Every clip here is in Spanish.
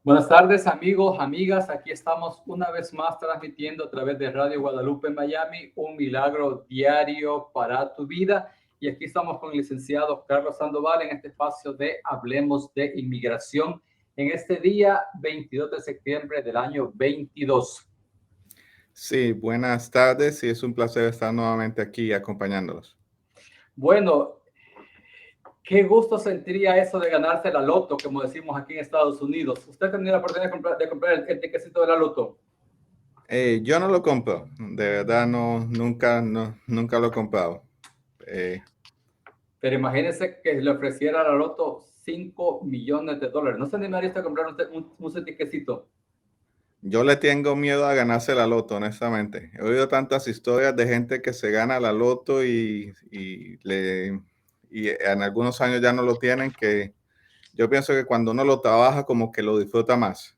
Buenas tardes, amigos, amigas. Aquí estamos una vez más transmitiendo a través de Radio Guadalupe en Miami, un milagro diario para tu vida. Y aquí estamos con el licenciado Carlos Sandoval en este espacio de Hablemos de Inmigración en este día 22 de septiembre del año 22. Sí, buenas tardes y es un placer estar nuevamente aquí acompañándolos. Bueno, qué gusto sentiría eso de ganarse la loto, como decimos aquí en Estados Unidos. ¿Usted ha tenido la oportunidad de comprar el tiquecito de la loto? Yo no lo compro, de verdad nunca lo he comprado. Eh, Pero imagínense que le ofreciera a la loto 5 millones de dólares. ¿No se animaría usted a comprar un tiquecito? yo le tengo miedo a ganarse la loto, honestamente. He oído tantas historias de gente que se gana la loto y en algunos años ya no lo tienen, que yo pienso que cuando uno lo trabaja como que lo disfruta más.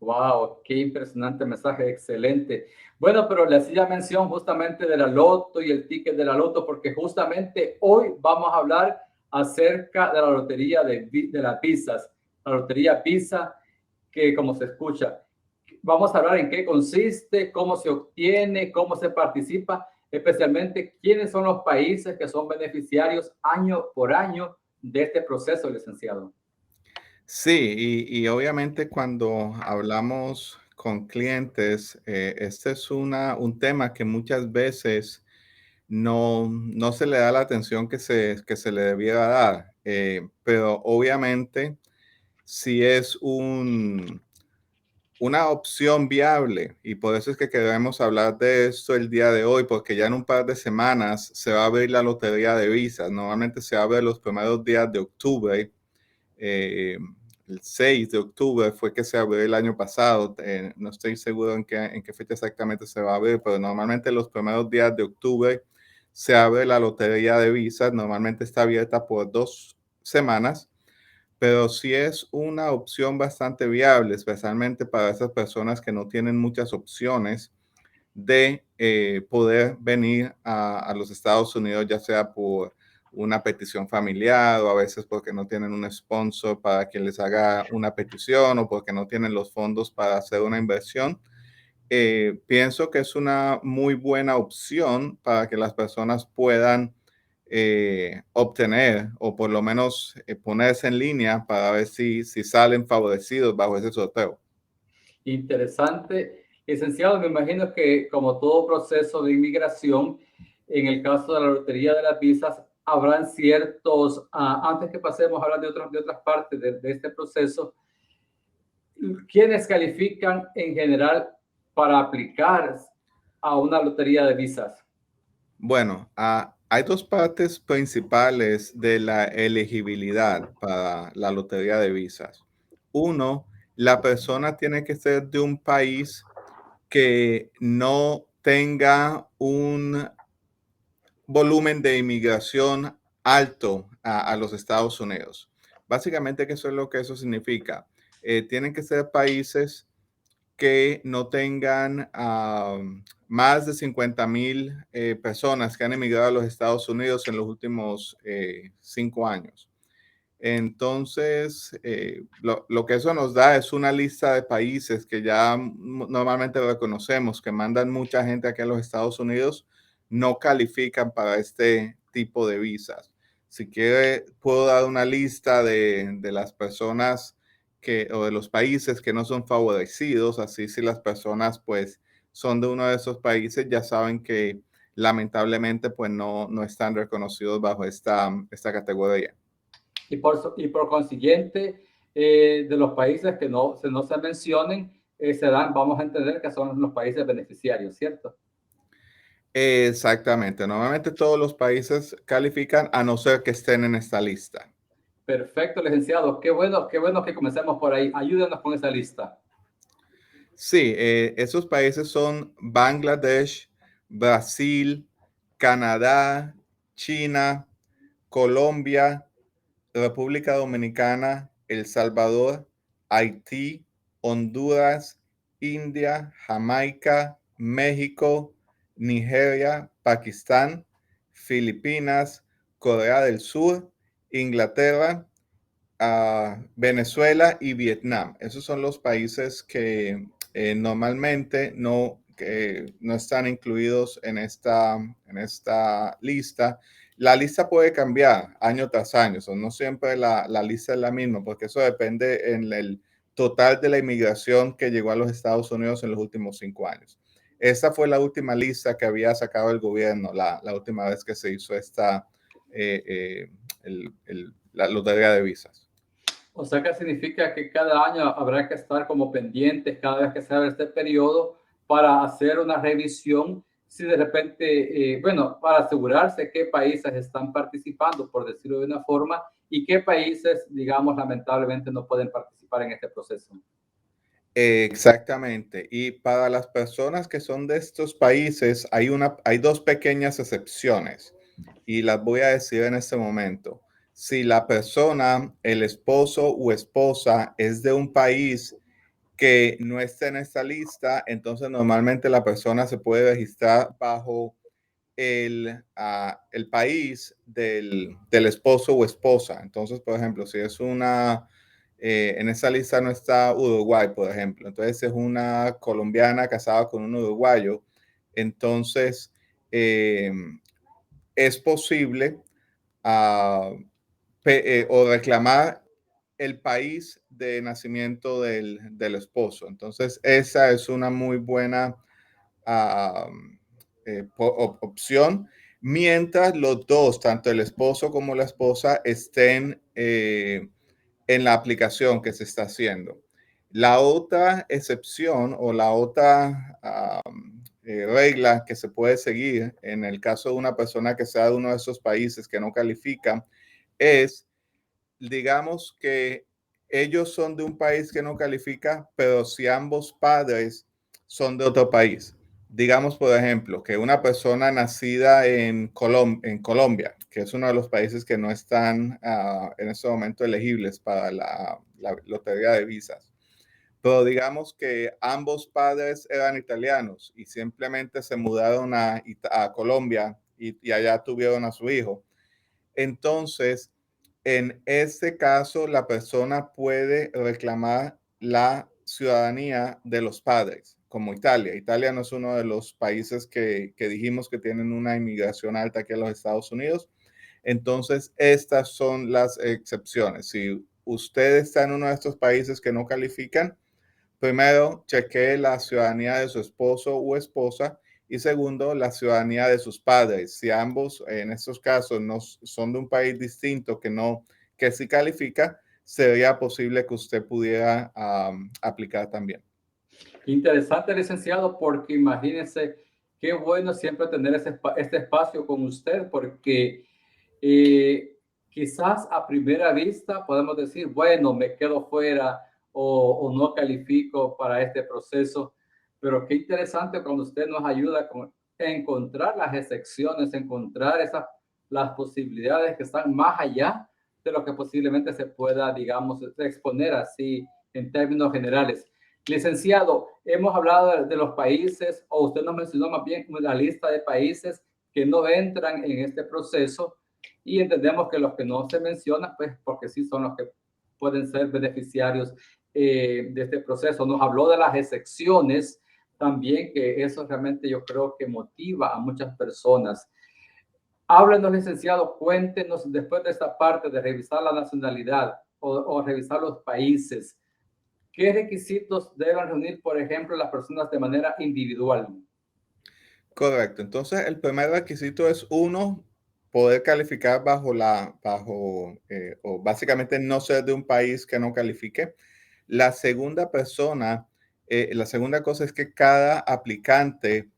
Wow, qué impresionante mensaje, excelente. Bueno, pero le hacía mención justamente de la loto y el ticket de la loto, porque justamente hoy vamos a hablar acerca de la lotería de las pizzas, la lotería pizza, que como se escucha, vamos a hablar en qué consiste, cómo se obtiene, cómo se participa, especialmente quiénes son los países que son beneficiarios año por año de este proceso, licenciado. Sí, y obviamente cuando hablamos con clientes, este es un tema que muchas veces no se le da la atención que se le debiera dar, pero obviamente si es una opción viable y por eso es que queremos hablar de esto el día de hoy, porque ya en un par de semanas se va a abrir la lotería de visas. Normalmente se abre los primeros días de octubre. eh, el 6 de octubre fue que se abrió el año pasado. No estoy seguro en qué fecha exactamente se va a abrir, pero normalmente los primeros días de octubre se abre la lotería de visas. Normalmente está abierta por 2 semanas, pero sí es una opción bastante viable, especialmente para esas personas que no tienen muchas opciones de poder venir a los Estados Unidos, ya sea por una petición familiar o a veces porque no tienen un sponsor para que les haga una petición o porque no tienen los fondos para hacer una inversión. Pienso que es una muy buena opción para que las personas puedan obtener o por lo menos ponerse en línea para ver si salen favorecidos bajo ese sorteo. Interesante. Licenciado, me imagino que como todo proceso de inmigración, en el caso de la lotería de las visas, habrán ciertos, antes que pasemos a hablar de otras partes de este proceso, ¿quiénes califican en general para aplicar a una lotería de visas? Bueno, hay dos partes principales de la elegibilidad para la lotería de visas. Uno, la persona tiene que ser de un país que no tenga un volumen de inmigración alto a los Estados Unidos. Básicamente, ¿qué eso es lo que eso significa? Tienen que ser países que no tengan más de 50,000 personas que han emigrado a los Estados Unidos en los últimos 5 años. Entonces, lo que eso nos da es una lista de países que ya normalmente reconocemos, que mandan mucha gente aquí a los Estados Unidos, no califican para este tipo de visas. Si quiere, puedo dar una lista de las personas o de los países que no son favorecidos, así si las personas pues son de uno de esos países, ya saben que lamentablemente pues no están reconocidos bajo esta categoría. Y por consiguiente, de los países que no se mencionen, vamos a entender que son los países beneficiarios, ¿cierto? Exactamente. Normalmente todos los países califican a no ser que estén en esta lista. Perfecto, licenciado. Qué bueno que comencemos por ahí. Ayúdenos con esa lista. Sí, esos países son Bangladesh, Brasil, Canadá, China, Colombia, República Dominicana, El Salvador, Haití, Honduras, India, Jamaica, México, Nigeria, Pakistán, Filipinas, Corea del Sur, Inglaterra Venezuela y Vietnam. Esos son los países que normalmente que no están incluidos en esta lista. La lista puede cambiar año tras año, no siempre la lista es la misma, porque eso depende en el total de la inmigración que llegó a los Estados Unidos en los últimos 5 años. Esta fue la última lista que había sacado el gobierno, la última vez que se hizo la lotería de visas. O sea que significa que cada año habrá que estar como pendientes cada vez que se abre este periodo para hacer una revisión si de repente, bueno, para asegurarse qué países están participando, por decirlo de una forma, y qué países, digamos, lamentablemente no pueden participar en este proceso. Exactamente. Y para las personas que son de estos países, hay dos pequeñas excepciones y las voy a decir en este momento. Si la persona, el esposo o esposa es de un país que no está en esta lista, entonces normalmente la persona se puede registrar bajo el país del esposo o esposa. Entonces, por ejemplo, si es en esa lista no está Uruguay, por ejemplo, entonces es una colombiana casada con un uruguayo, entonces eh, es posible uh, o reclamar el país de nacimiento del esposo. Entonces, esa es una muy buena opción, mientras los dos, tanto el esposo como la esposa, estén en la aplicación que se está haciendo. La otra excepción o la otra regla que se puede seguir en el caso de una persona que sea de uno de esos países que no califica es, digamos que ellos son de un país que no califica, pero si ambos padres son de otro país. Digamos, por ejemplo, que una persona nacida en Colombia, que es uno de los países que no están en este momento elegibles para la lotería de visas, pero digamos que ambos padres eran italianos y simplemente se mudaron a Colombia y allá tuvieron a su hijo. Entonces, en este caso, la persona puede reclamar la ciudadanía de los padres, como Italia. Italia no es uno de los países que dijimos que tienen una inmigración alta aquí en los Estados Unidos. Entonces, estas son las excepciones. Si usted está en uno de estos países que no califican, primero, chequee la ciudadanía de su esposo o esposa y segundo, la ciudadanía de sus padres. Si ambos en estos casos no son de un país distinto que sí califica, sería posible que usted pudiera aplicar también. Interesante, licenciado, porque imagínense qué bueno siempre tener este espacio con usted, porque quizás a primera vista podemos decir, bueno, me quedo fuera o no califico para este proceso, pero qué interesante cuando usted nos ayuda a encontrar las excepciones, encontrar las posibilidades que están más allá de lo que posiblemente se pueda, digamos, exponer así en términos generales. Licenciado, hemos hablado de los países, o usted nos mencionó más bien la lista de países que no entran en este proceso, y entendemos que los que no se mencionan, pues porque sí son los que pueden ser beneficiarios de este proceso. Nos habló de las excepciones también, que eso realmente yo creo que motiva a muchas personas. Háblenos, licenciado, cuéntenos después de esta parte de revisar la nacionalidad o revisar los países, ¿qué requisitos deben reunir, por ejemplo, las personas de manera individual? Correcto. Entonces, el primer requisito es uno, poder calificar o básicamente no ser de un país que no califique. La segunda la segunda cosa es que cada aplicante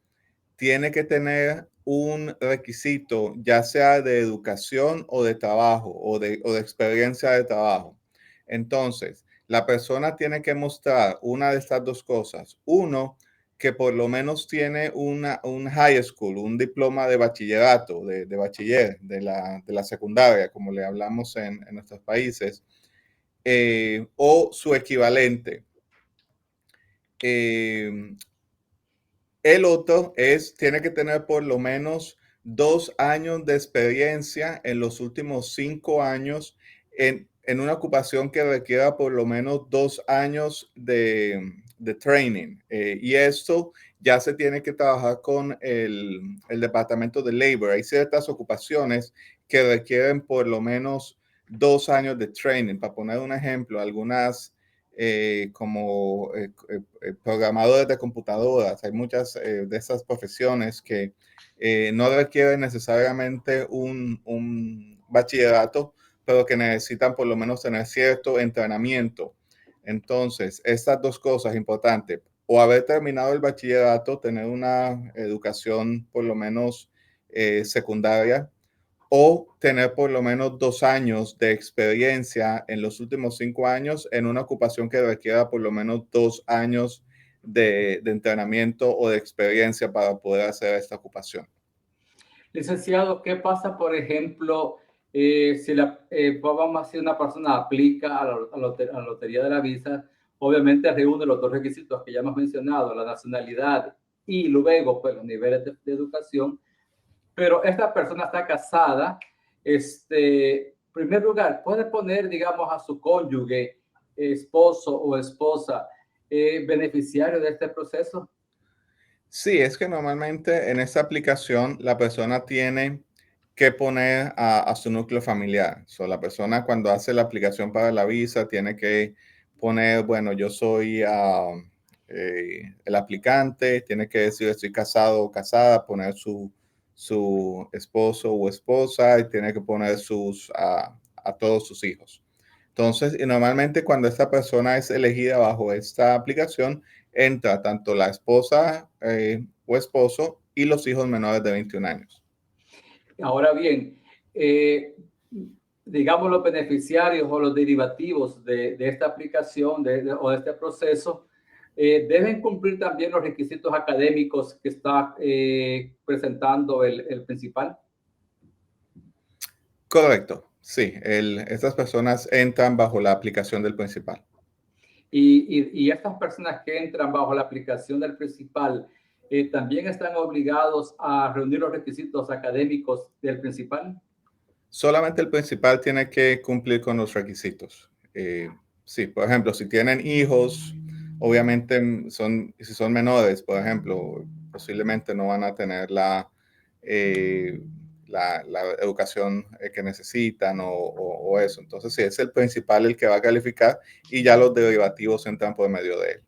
tiene que tener un requisito, ya sea de educación o de trabajo o de experiencia de trabajo. Entonces, la persona tiene que mostrar una de estas dos cosas. Uno, que por lo menos tiene un high school, un diploma de bachillerato, de bachiller, de la secundaria, como le hablamos en nuestros países, o su equivalente. El otro tiene que tener por lo menos 2 años de experiencia en los últimos 5 años en una ocupación que requiera por lo menos 2 años de training. Y esto ya se tiene que trabajar con el Departamento de Labor. Hay ciertas ocupaciones que requieren por lo menos 2 años de training. Para poner un ejemplo, algunas como programadores de computadoras, hay muchas de esas profesiones que no requieren necesariamente un bachillerato, pero que necesitan por lo menos tener cierto entrenamiento. Entonces, estas dos cosas importantes, o haber terminado el bachillerato, tener una educación por lo menos secundaria, o tener por lo menos 2 años de experiencia en los últimos 5 años en una ocupación que requiera por lo menos 2 años de entrenamiento o de experiencia para poder hacer esta ocupación. Licenciado, ¿qué pasa, por ejemplo, si vamos a decir, una persona aplica a la lotería de la visa? Obviamente reúne los dos requisitos que ya hemos mencionado, la nacionalidad y luego pues, los niveles de educación, pero esta persona está casada. En primer lugar, puede poner, digamos, a su cónyuge, esposo o esposa, beneficiario de este proceso. Sí, es que normalmente en esta aplicación la persona tiene que poner a su núcleo familiar. La persona cuando hace la aplicación para la visa tiene que poner, bueno, yo soy el aplicante, tiene que decir estoy casado o casada, poner su esposo o esposa y tiene que poner a todos sus hijos. Entonces, y normalmente cuando esta persona es elegida bajo esta aplicación, entra tanto la esposa o esposo y los hijos menores de 21 años. Ahora bien, digamos, los beneficiarios o los derivativos de esta aplicación o de este proceso deben cumplir también los requisitos académicos que está presentando el principal. Correcto, sí, estas personas entran bajo la aplicación del principal. Y estas personas que entran bajo la aplicación del principal también están obligados a reunir los requisitos académicos del principal. Solamente el principal tiene que cumplir con los requisitos. Sí, por ejemplo, si tienen hijos, obviamente si son menores, por ejemplo, posiblemente no van a tener la educación que necesitan o eso. Entonces, sí, es el principal el que va a calificar y ya los derivativos entran por medio de él.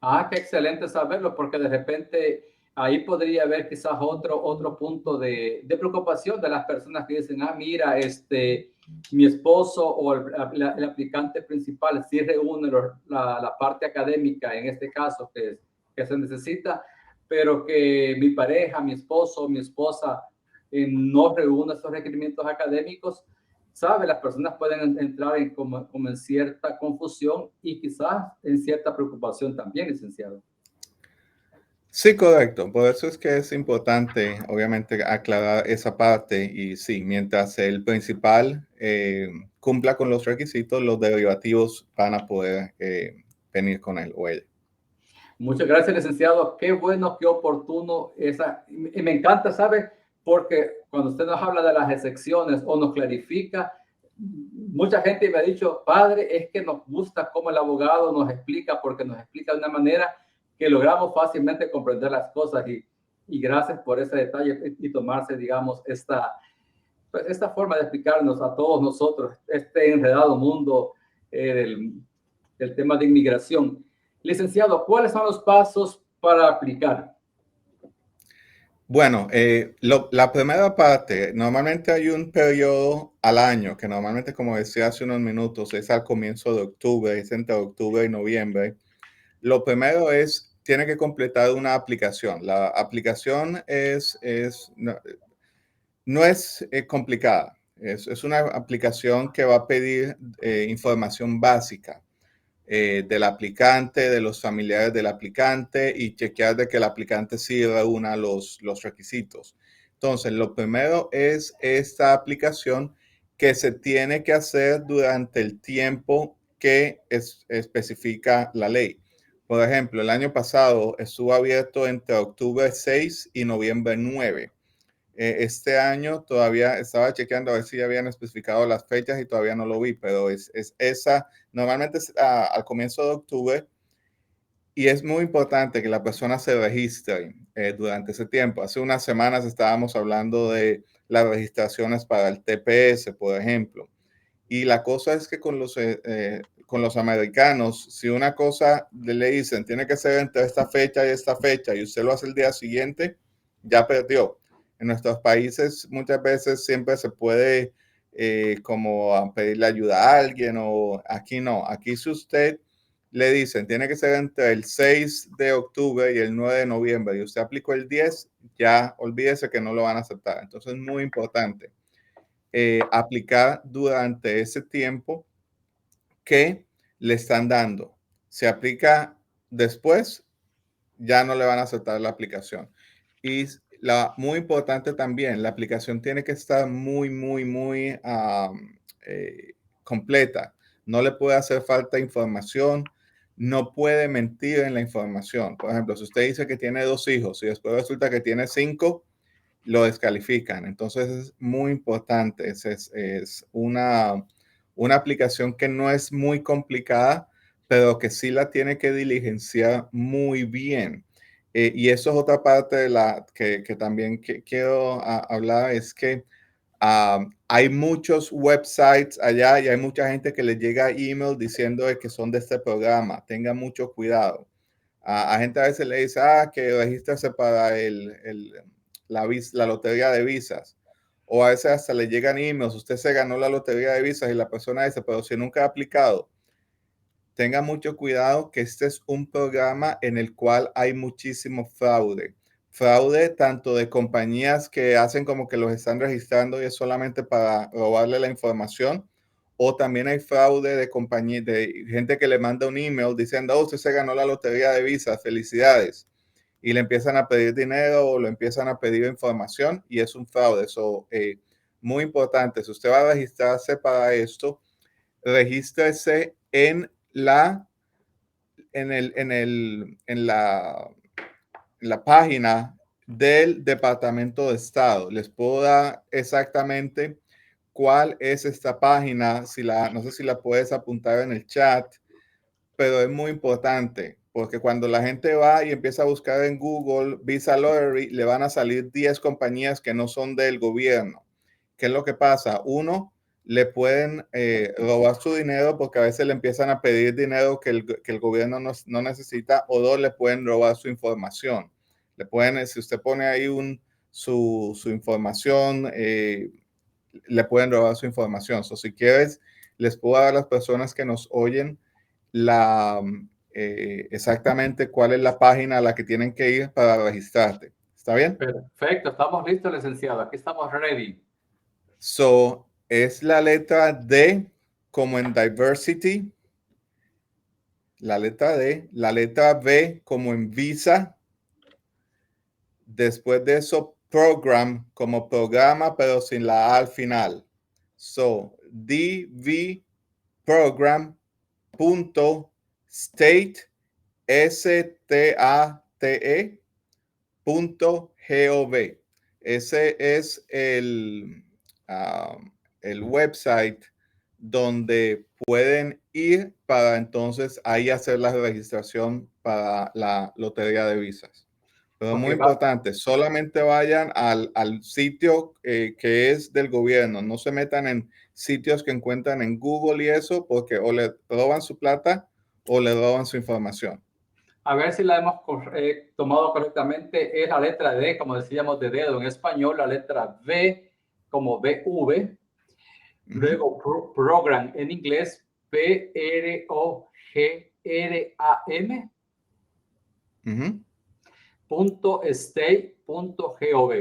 Ah, qué excelente saberlo, porque de repente ahí podría haber quizás otro punto de preocupación de las personas que dicen, ah, mira, mi esposo o el aplicante principal sí reúne la parte académica, en este caso, que se necesita, pero que mi pareja, mi esposo o mi esposa no reúne esos requerimientos académicos. ¿Sabe? Las personas pueden entrar como en cierta confusión y quizás en cierta preocupación también, licenciado. Sí, correcto. Por eso es que es importante, obviamente, aclarar esa parte. Y sí, mientras el principal cumpla con los requisitos, los derivativos van a poder venir con él o ella. Muchas gracias, licenciado. Qué bueno, qué oportuno. Y me encanta, ¿sabe? Porque cuando usted nos habla de las excepciones o nos clarifica, mucha gente me ha dicho, padre, es que nos gusta cómo el abogado nos explica, porque nos explica de una manera que logramos fácilmente comprender las cosas. Y gracias por ese detalle y tomarse, digamos, esta forma de explicarnos a todos nosotros este enredado mundo del tema de inmigración. Licenciado, ¿cuáles son los pasos para aplicar? Bueno, la primera parte, normalmente hay un periodo al año, que normalmente, como decía hace unos minutos, es al comienzo de octubre, es entre octubre y noviembre. Lo primero es, tiene que completar una aplicación. La aplicación no es complicada. Es una aplicación que va a pedir información básica del aplicante, de los familiares del aplicante y chequear de que el aplicante sí reúna los requisitos. Entonces, lo primero es esta aplicación que se tiene que hacer durante el tiempo que especifica la ley. Por ejemplo, el año pasado estuvo abierto entre octubre 6 y noviembre 9. Este año todavía estaba chequeando a ver si ya habían especificado las fechas y todavía no lo vi, pero es esa, normalmente es al comienzo de octubre y es muy importante que la persona se registre durante ese tiempo. Hace unas semanas estábamos hablando de las registraciones para el TPS, por ejemplo. Y la cosa es que con los americanos, si una cosa le dicen tiene que ser entre esta fecha y usted lo hace el día siguiente, ya perdió. En nuestros países muchas veces siempre se puede como pedirle ayuda a alguien o aquí no. Aquí si usted le dicen tiene que ser entre el 6 de octubre y el 9 de noviembre y usted aplicó el 10, ya olvídese que no lo van a aceptar. Entonces es muy importante aplicar durante ese tiempo que le están dando. Se aplica después, ya no le van a aceptar la aplicación. Y muy importante también, la aplicación tiene que estar muy completa. No le puede hacer falta información. No puede mentir en la información. Por ejemplo, si usted dice que tiene 2 hijos y después resulta que tiene 5, lo descalifican. Entonces es muy importante. Es una aplicación que no es muy complicada, pero que sí la tiene que diligenciar muy bien. Y eso es otra parte de la que también quiero hablar, es que hay muchos websites allá y hay mucha gente que les llega email diciendo que son de este programa. Tenga mucho cuidado. A gente a veces le dice, que regístrese para la lotería de visas. O a veces hasta le llegan emails, usted se ganó la lotería de visas y la persona dice, pero si nunca ha aplicado, tenga mucho cuidado que este es un programa en el cual hay muchísimo fraude. Fraude tanto de compañías que hacen como que los están registrando y es solamente para robarle la información, o también hay fraude de compañías, de gente que le manda un email diciendo, usted se ganó la lotería de visas, felicidades. Y le empiezan a pedir dinero o le empiezan a pedir información y es un fraude. Eso muy importante. Si usted va a registrarse para esto, regístrese en la página del Departamento de Estado. Les puedo dar exactamente cuál es esta página. No sé si la puedes apuntar en el chat, pero es muy importante porque cuando la gente va y empieza a buscar en Google Visa Lottery, le van a salir 10 compañías que no son del gobierno. ¿Qué es lo que pasa? Uno, le pueden robar su dinero porque a veces le empiezan a pedir dinero que el gobierno no necesita, o dos, le pueden robar su información. Si usted pone ahí su información, le pueden robar su información. Si quieres, les puedo dar a las personas que nos oyen exactamente cuál es la página a la que tienen que ir para registrarte. ¿Está bien? Perfecto, estamos listos, licenciado. Aquí estamos ready. Es la letra D como en diversity, la letra D, la letra V como en visa, después de eso program como programa pero sin la A al final. DV program.state state.gov. Ese es el website donde pueden ir para entonces ahí hacer la registración para la lotería de visas. Pero muy importante, solamente vayan al sitio que es del gobierno. No se metan en sitios que encuentran en Google y eso, porque o le roban su plata o le roban su información. A ver si la hemos tomado correctamente. Es la letra D, como decíamos, de dedo en español, la letra V como BV. Luego program en inglés, PROGRAM. .state.gov.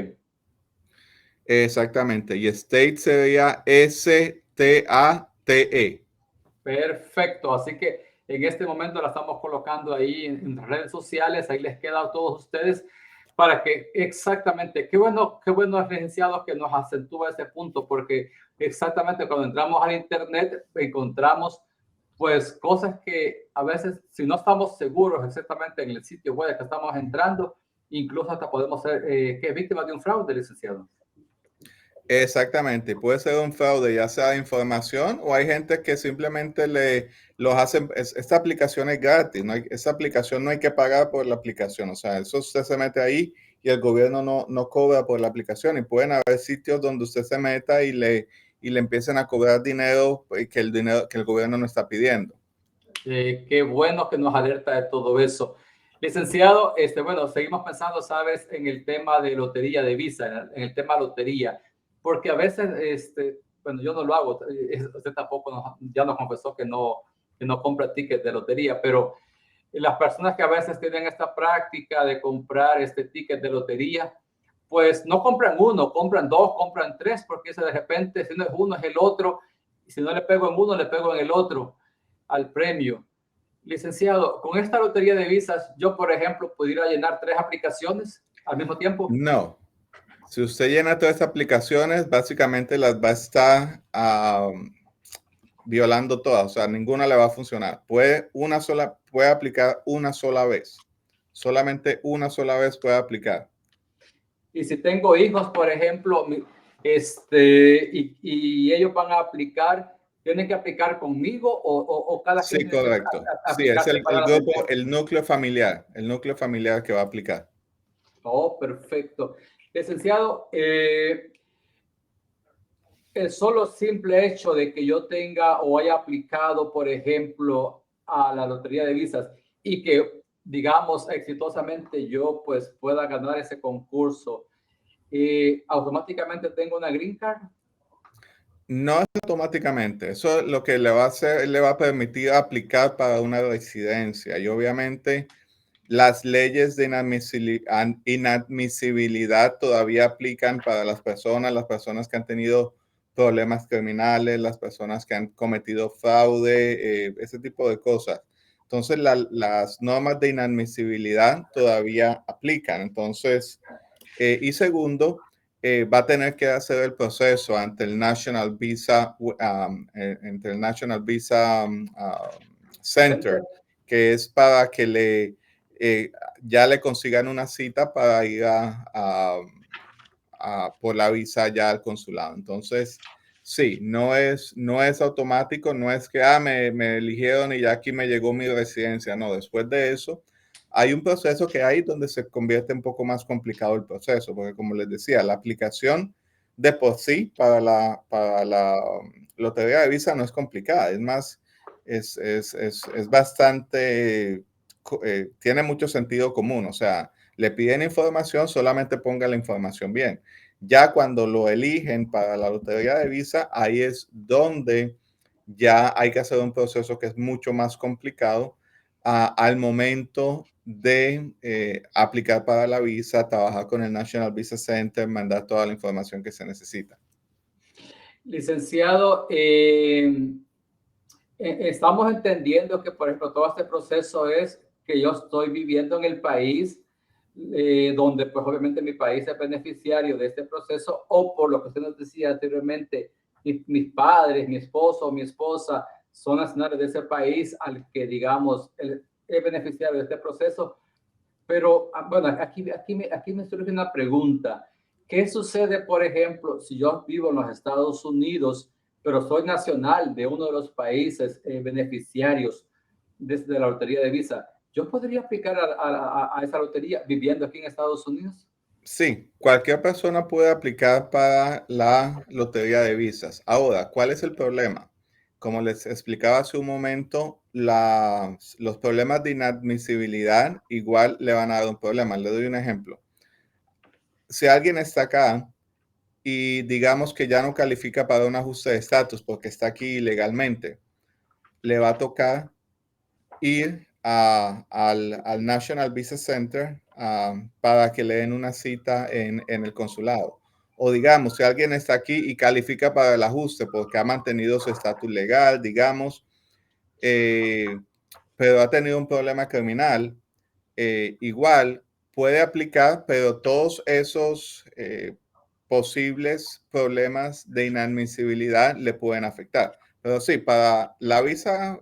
Exactamente. Y state sería STATE. Perfecto. Así que en este momento la estamos colocando ahí en redes sociales. Ahí les queda a todos ustedes para que exactamente, qué bueno, licenciados, que nos acentúa ese punto, porque exactamente cuando entramos al internet encontramos pues cosas que a veces, si no estamos seguros exactamente en el sitio web que estamos entrando, incluso hasta podemos ser que víctimas de un fraude, licenciado. Exactamente, puede ser un fraude, ya sea de información o hay gente que simplemente los hacen, esta aplicación es gratis, esta aplicación no hay que pagar por la aplicación, o sea, eso usted se mete ahí y el gobierno no cobra por la aplicación y pueden haber sitios donde usted se meta y le empiecen a cobrar dinero dinero que el gobierno no está pidiendo. Qué bueno que nos alerta de todo eso. Licenciado, bueno, seguimos pensando, sabes, en el tema de lotería de Visa, en el tema lotería, porque a veces, bueno, yo no lo hago, usted tampoco ya nos confesó que no compra tickets de lotería, pero las personas que a veces tienen esta práctica de comprar este ticket de lotería, pues no compran uno, compran dos, compran tres, porque de repente si no es uno es el otro, y si no le pego en uno, le pego en el otro al premio. Licenciado, con esta lotería de visas, yo, por ejemplo, pudiera llenar tres aplicaciones al mismo tiempo. No, si usted llena todas estas aplicaciones, básicamente las va a estar violando todas, o sea, ninguna le va a funcionar. Puede aplicar una sola vez. Solamente una sola vez puede aplicar. Y si tengo hijos, por ejemplo, y ellos van a aplicar, ¿tienen que aplicar conmigo o cada quien Sí, tiene que correcto. Sí, es aplicar el grupo, separadamente? el núcleo familiar que va a aplicar. Oh, perfecto. Licenciado, el solo simple hecho de que yo tenga o haya aplicado, por ejemplo, a la lotería de visas y que, digamos, exitosamente yo pues pueda ganar ese concurso, automáticamente tengo una green card. No es automáticamente. Eso es lo que le va a hacer, le va a permitir aplicar para una residencia. Y obviamente las leyes de inadmisibilidad todavía aplican para las personas que han tenido problemas criminales, las personas que han cometido fraude, ese tipo de cosas. Entonces, las normas de inadmisibilidad todavía aplican. Entonces, y segundo, va a tener que hacer el proceso ante el National Visa, ante el National Visa Center, que es para que ya le consigan una cita para ir por la visa ya al consulado. Entonces, sí, no es automático, no es que me eligieron y ya aquí me llegó mi residencia. No, después de eso, hay un proceso que hay donde se convierte un poco más complicado el proceso, porque como les decía, la aplicación de por sí para la lotería de visa no es complicada, es más, es bastante, tiene mucho sentido común, o sea, le piden información, solamente ponga la información bien. Ya cuando lo eligen para la lotería de visa, ahí es donde ya hay que hacer un proceso que es mucho más complicado al momento de aplicar para la visa, trabajar con el National Visa Center, mandar toda la información que se necesita. Licenciado, estamos entendiendo que, por ejemplo, todo este proceso es que yo estoy viviendo en el país donde, pues, obviamente mi país es beneficiario de este proceso, o por lo que usted nos decía anteriormente, mis padres, mi esposo o mi esposa son nacionales de ese país al que, digamos, es beneficiario de este proceso. Pero, bueno, aquí me surge una pregunta. ¿Qué sucede, por ejemplo, si yo vivo en los Estados Unidos, pero soy nacional de uno de los países beneficiarios desde la lotería de visa? ¿Yo podría aplicar a esa lotería viviendo aquí en Estados Unidos? Sí, cualquier persona puede aplicar para la lotería de visas. Ahora, ¿cuál es el problema? Como les explicaba hace un momento, los problemas de inadmisibilidad igual le van a dar un problema. Le doy un ejemplo. Si alguien está acá y digamos que ya no califica para un ajuste de estatus porque está aquí ilegalmente, le va a tocar ir al National Visa Center para que le den una cita en el consulado. O digamos, si alguien está aquí y califica para el ajuste porque ha mantenido su estatus legal, digamos, eh, pero ha tenido un problema criminal, igual puede aplicar, pero todos esos posibles problemas de inadmisibilidad le pueden afectar. Pero sí, para la visa,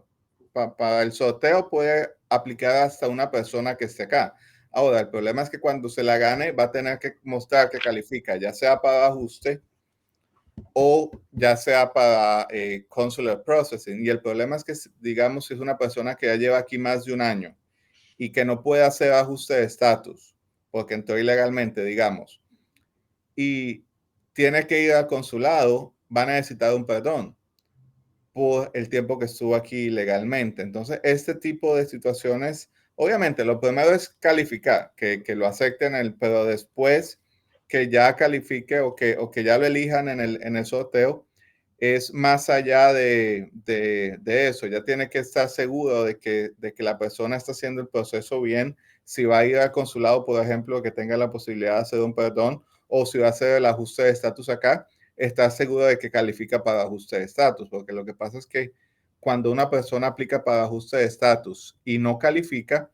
para el sorteo puede aplicar hasta una persona que esté acá. Ahora, el problema es que cuando se la gane va a tener que mostrar que califica, ya sea para ajuste o ya sea para consular processing. Y el problema es que, digamos, si es una persona que ya lleva aquí más de un año y que no puede hacer ajuste de estatus, porque entró ilegalmente, digamos, y tiene que ir al consulado, va a necesitar un perdón por el tiempo que estuvo aquí legalmente. Entonces, este tipo de situaciones, obviamente, lo primero es calificar, que lo acepten, pero después que ya califique o que ya lo elijan en el sorteo, es más allá de eso. Ya tiene que estar seguro de que la persona está haciendo el proceso bien. Si va a ir al consulado, por ejemplo, que tenga la posibilidad de hacer un perdón, o si va a hacer el ajuste de estatus acá, estar seguro de que califica para ajuste de estatus, porque lo que pasa es que cuando una persona aplica para ajuste de estatus y no califica,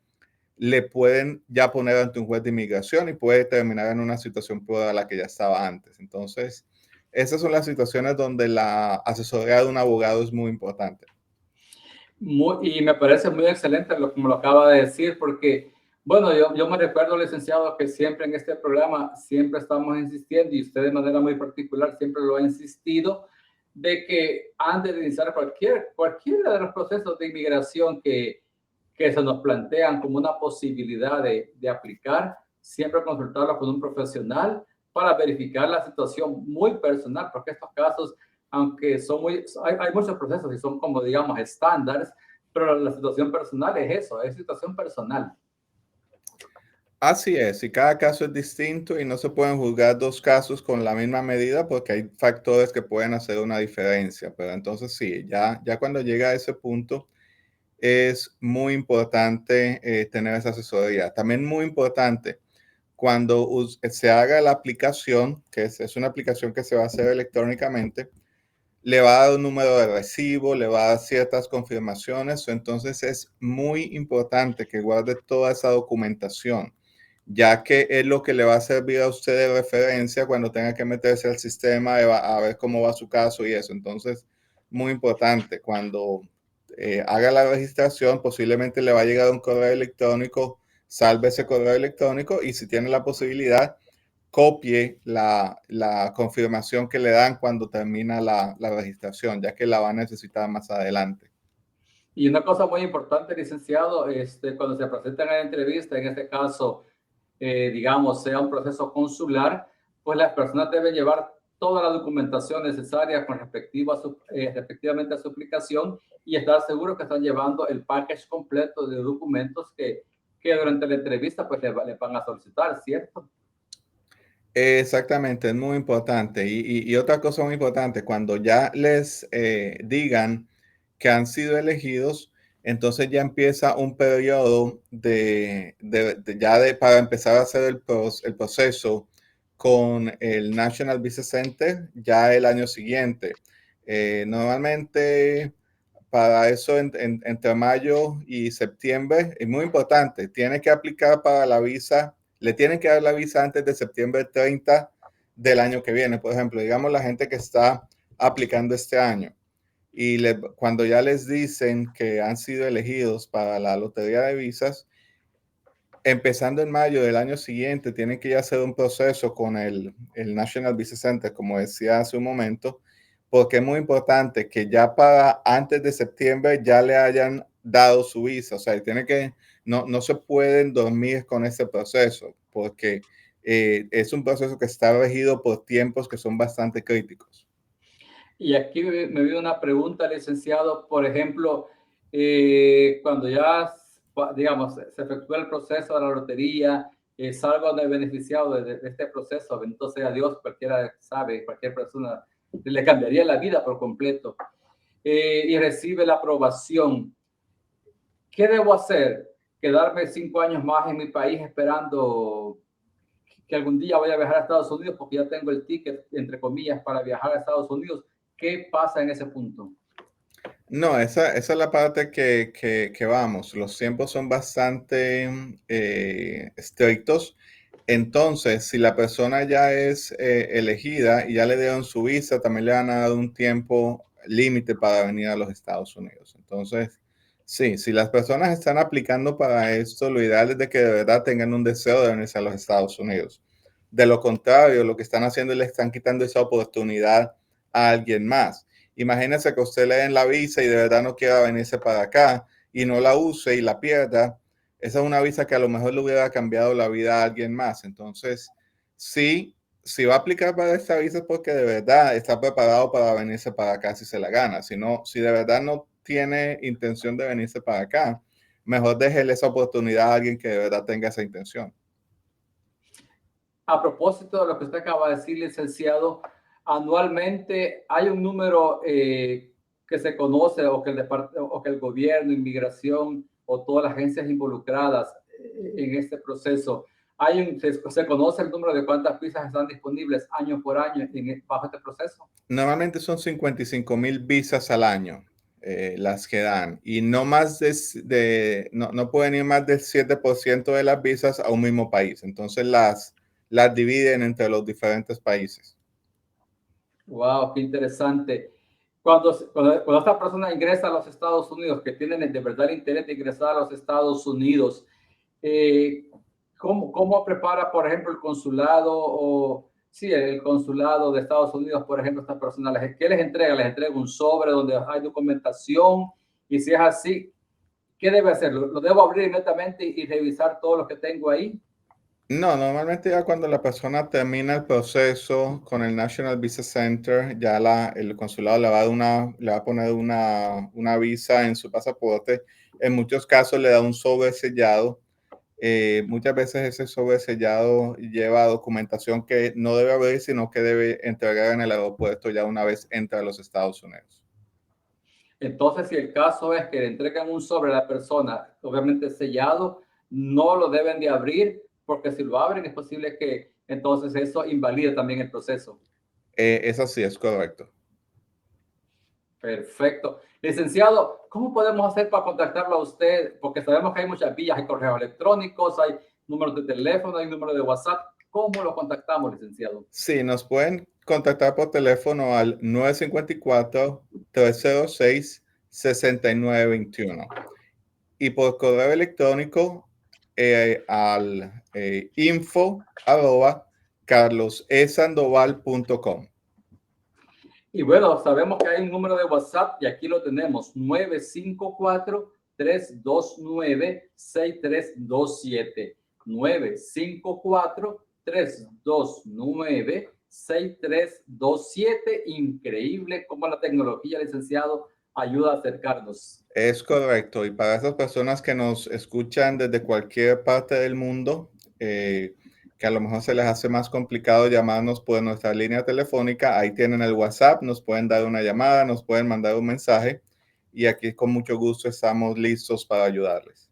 le pueden ya poner ante un juez de inmigración y puede terminar en una situación peor a la que ya estaba antes. Entonces, esas son las situaciones donde la asesoría de un abogado es muy importante. Y me parece muy excelente como lo acaba de decir, porque, bueno, yo me recuerdo, licenciado, que siempre en este programa, siempre estamos insistiendo, y usted de manera muy particular siempre lo ha insistido, de que antes de iniciar cualquiera de los procesos de inmigración que se nos plantean como una posibilidad de aplicar, siempre consultarlo con un profesional para verificar la situación muy personal, porque estos casos, aunque son hay muchos procesos y son como, digamos, estándares, pero la situación personal es eso, es situación personal. Así es, y cada caso es distinto y no se pueden juzgar dos casos con la misma medida porque hay factores que pueden hacer una diferencia. Pero entonces sí, ya cuando llega a ese punto, es muy importante tener esa asesoría. También muy importante cuando se haga la aplicación, que es una aplicación que se va a hacer electrónicamente, le va a dar un número de recibo, le va a dar ciertas confirmaciones. Entonces es muy importante que guarde toda esa documentación, ya que es lo que le va a servir a usted de referencia cuando tenga que meterse al sistema a ver cómo va su caso y eso. Entonces, muy importante, cuando haga la registración, posiblemente le va a llegar un correo electrónico, salve ese correo electrónico y si tiene la posibilidad, copie la confirmación que le dan cuando termina la registración, ya que la va a necesitar más adelante. Y una cosa muy importante, licenciado, cuando se presentan en la entrevista, en este caso, digamos, sea un proceso consular, pues las personas deben llevar toda la documentación necesaria con respectivamente a su aplicación y estar seguros que están llevando el package completo de documentos que durante la entrevista pues le van a solicitar, ¿cierto? Exactamente, es muy importante. Y otra cosa muy importante, cuando ya les digan que han sido elegidos, entonces ya empieza un periodo para empezar a hacer el proceso con el National Visa Center ya el año siguiente. Normalmente para eso entre mayo y septiembre es muy importante. Tiene que aplicar para la visa, le tienen que dar la visa antes de septiembre 30 del año que viene. Por ejemplo, digamos la gente que está aplicando este año y cuando ya les dicen que han sido elegidos para la lotería de visas, empezando en mayo del año siguiente, tienen que ya hacer un proceso con el National Visa Center, como decía hace un momento, porque es muy importante que ya para antes de septiembre ya le hayan dado su visa. O sea, no se pueden dormir con este proceso, porque es un proceso que está regido por tiempos que son bastante críticos. Y aquí me viene una pregunta, licenciado, por ejemplo, cuando ya, digamos, se efectúa el proceso de la lotería, salgo de beneficiado de este proceso, bendito sea Dios, cualquiera sabe, cualquier persona le cambiaría la vida por completo, y recibe la aprobación. ¿Qué debo hacer? ¿Quedarme 5 años más en mi país esperando que algún día vaya a viajar a Estados Unidos porque ya tengo el ticket, entre comillas, para viajar a Estados Unidos? ¿Qué pasa en ese punto? No, esa es la parte que vamos. Los tiempos son bastante estrictos. Entonces, si la persona ya es elegida y ya le dieron su visa, también le van a dar un tiempo límite para venir a los Estados Unidos. Entonces, sí, si las personas están aplicando para esto, lo ideal es de que de verdad tengan un deseo de venirse a los Estados Unidos. De lo contrario, lo que están haciendo es le están quitando esa oportunidad a alguien más. Imagínese que usted le den la visa y de verdad no quiera venirse para acá y no la use y la pierda. Esa es una visa que a lo mejor le hubiera cambiado la vida a alguien más. Entonces, sí, si va a aplicar para esta visa es porque de verdad está preparado para venirse para acá si se la gana. Si no, si de verdad no tiene intención de venirse para acá, mejor déjele esa oportunidad a alguien que de verdad tenga esa intención. A propósito de lo que usted acaba de decir, licenciado, anualmente hay un número que se conoce o que el gobierno, inmigración o todas las agencias involucradas en este proceso, se conoce el número de cuántas visas están disponibles año por año bajo este proceso. Normalmente son 55,000 visas al año las que dan y no más no pueden ir más del 7% de las visas a un mismo país. Entonces las dividen entre los diferentes países. Wow, qué interesante. Cuando esta persona ingresa a los Estados Unidos, que tienen de verdad el interés de ingresar a los Estados Unidos, eh, ¿cómo prepara, por ejemplo, el consulado o sí, el consulado de Estados Unidos, por ejemplo, a estas personas? ¿Qué les entrega? ¿Les entrega un sobre donde hay documentación? Y si es así, ¿qué debe hacer? ¿Lo debo abrir inmediatamente y revisar todo lo que tengo ahí? No, normalmente ya cuando la persona termina el proceso con el National Visa Center, ya el consulado le va a poner una visa en su pasaporte. En muchos casos le da un sobre sellado. Muchas veces ese sobre sellado lleva documentación que no debe abrir, sino que debe entregar en el aeropuerto ya una vez entra a los Estados Unidos. Entonces, si el caso es que le entregan un sobre a la persona, obviamente sellado, no lo deben de abrir, porque si lo abren es posible que entonces eso invalide también el proceso. Eso sí es correcto. Perfecto. Licenciado, ¿cómo podemos hacer para contactarlo a usted? Porque sabemos que hay muchas vías, hay correos electrónicos, hay números de teléfono, hay números de WhatsApp. ¿Cómo lo contactamos, licenciado? Sí, nos pueden contactar por teléfono al 954-306-6921 y por correo electrónico al info@carlosesandoval.com. Y bueno, sabemos que hay un número de WhatsApp y aquí lo tenemos, 954-329-6327. 954-329-6327. Increíble cómo la tecnología, licenciado, ayuda a acercarnos. Es correcto. Y para esas personas que nos escuchan desde cualquier parte del mundo, que a lo mejor se les hace más complicado llamarnos por nuestra línea telefónica, ahí tienen el WhatsApp, nos pueden dar una llamada, nos pueden mandar un mensaje y aquí con mucho gusto estamos listos para ayudarles.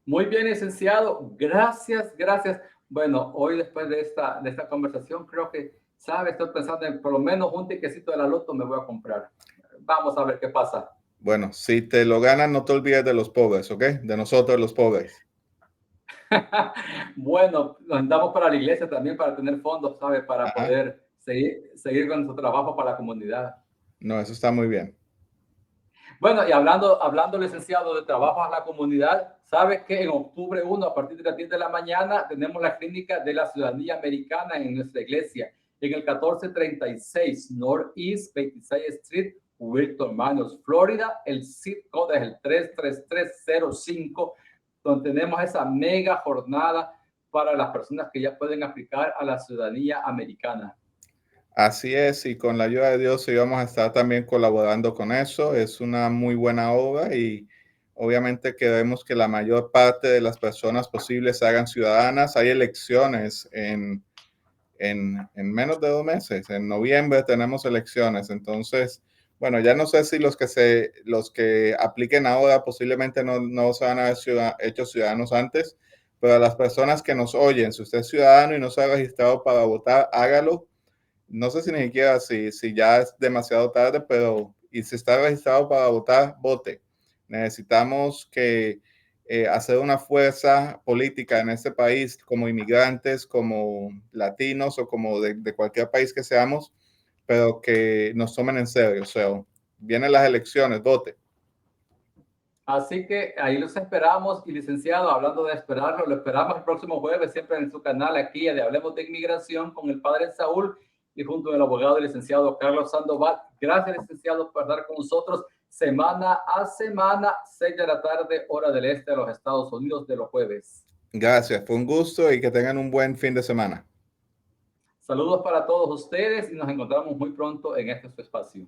Muy bien, licenciado. Gracias, gracias. Bueno, hoy después de esta conversación, creo que, sabe, estoy pensando en por lo menos un tiquecito de la loto me voy a comprar. Vamos a ver qué pasa. Bueno, si te lo ganan, no te olvides de los pobres, ¿ok? De nosotros los pobres. Bueno, nos andamos para la iglesia también para tener fondos, ¿sabe? Para Ajá. poder seguir con nuestro trabajo para la comunidad. No, eso está muy bien. Bueno, y hablando, licenciado, de trabajo a la comunidad, ¿sabe que en octubre 1, a partir de las 10 de la mañana, tenemos la clínica de la ciudadanía americana en nuestra iglesia, en el 1436 Northeast 26 Street, Wilton Manors, Florida? El zip code es el 33305, donde tenemos esa mega jornada para las personas que ya pueden aplicar a la ciudadanía americana. Así es, y con la ayuda de Dios sí vamos a estar también colaborando con eso. Es una muy buena obra y obviamente queremos que la mayor parte de las personas posibles se hagan ciudadanas. Hay elecciones en menos de 2 meses. En noviembre tenemos elecciones. Entonces, bueno, ya no sé si los que apliquen ahora posiblemente no se van a haber hecho ciudadanos antes, pero a las personas que nos oyen, si usted es ciudadano y no se ha registrado para votar, hágalo. No sé si ni siquiera si ya es demasiado tarde, pero y si está registrado para votar, vote. Necesitamos hacer una fuerza política en este país como inmigrantes, como latinos o como de cualquier país que seamos, pero que nos tomen en serio. O sea, vienen las elecciones, vote. Así que ahí los esperamos. Y licenciado, hablando de esperarlo, lo esperamos el próximo jueves, siempre en su canal aquí de Hablemos de Inmigración con el padre Saúl. y junto al abogado y licenciado Carlos Sandoval. Gracias, licenciado, por estar con nosotros semana a semana, 6 de la tarde, hora del este de los Estados Unidos, de los jueves. Gracias, fue un gusto y que tengan un buen fin de semana. Saludos para todos ustedes y nos encontramos muy pronto en este su espacio.